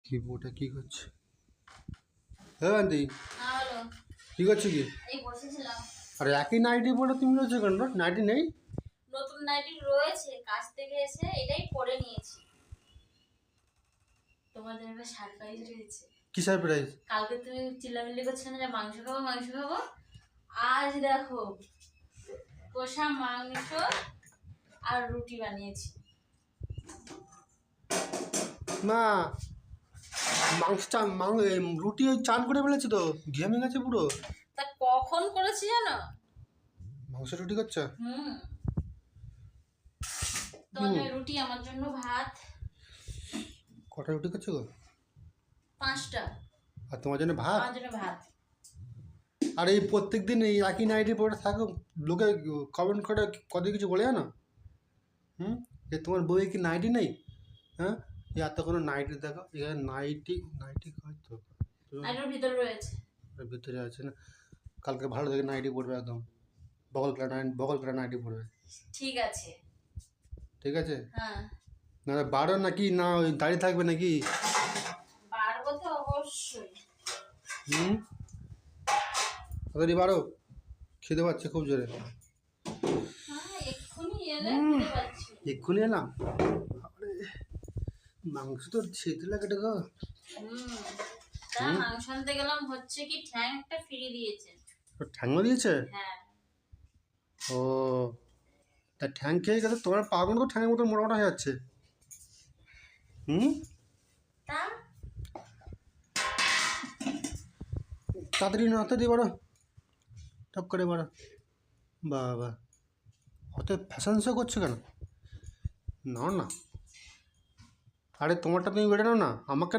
কি ওটা কি করছে? হ্যাঁ আন্টি, হ্যালো। কি করছো কি? এই বসেছিলাম। আরে একই নাইটি পরে তুমি রয়েছো কেন? নাইটি নেই? নতুন নাইটি রয়েছে, কাজ থেকে এসে এটাই পরে নিয়েছি। তোমাদের একটা সারপ্রাইজ রয়েছে। কি সারপ্রাইজ? কালকে তুমি চিল্লামিল্লি করছিলে না যে মাংস খাবো মাংস খাবো, আজ দেখো কষা মাংস আর রুটি বানিয়েছি। না, রুটি ওই চান করে ফেলেছে তো, ঘেমে গেছে পুরো। তা কখন করেছি জানো? মাংস রুটি করছো? তোমার জন্য রুটি, আমার জন্য ভাত। কটা রুটি করছো গো? 5টা। আর তোমার জন্য ভাত? আমার জন্য ভাত। আর এই প্রত্যেক দিন এই একই নাইটি পরে থাকো, লোকে কমেন্ট করে কত কিছু বলে জানো? যে তোমার বউয়ে কি নাইটি নেই? হ্যাঁ, এত কোনো নাইটি দেখো, এখানে নাইটি নাইটি হয়তো নাইটির ভিতরে রয়েছে। ভিতরে আছে না। কালকে ভালো দেখে নাইটি পরবে, একদম বগল করা নাইটি পরবে। ঠিক আছে। ঠিক আছে? হ্যাঁ। না বারো নাকি না ওই দাঁড়িয়ে থাকবে নাকি? পারবো তো অবশ্যই। তাড়াতাড়ি বারো, খেতে পাচ্ছে খুব জোরে। হ্যাঁ, এক্ষুনি এলে খেতে পাচ্ছি। এক্ষুনি এলাম? আরে মাংস তো সেদ্ধ লাগে গো। তা মাংস আনতে গেলাম, হচ্ছে কি ঠ্যাং একটা ফিরিয়ে দিয়েছে। ঠ্যাংও দিয়েছে? হ্যাঁ। ও, তা ঠ্যাং খেয়ে গেছে তোমার পাগল তো ঠ্যাংয়ের মতো মোটা মোটা হয়ে যাচ্ছে। তা তাড়াতাড়ি না, তাড়াতাড়ি বাড়ো, টপ করে বাড়ো। বাবা, অত ফ্যাশন শো করছো কেন? নাও না, আরে তোমারটা তুমি বেড়ে নাও না, আমাকে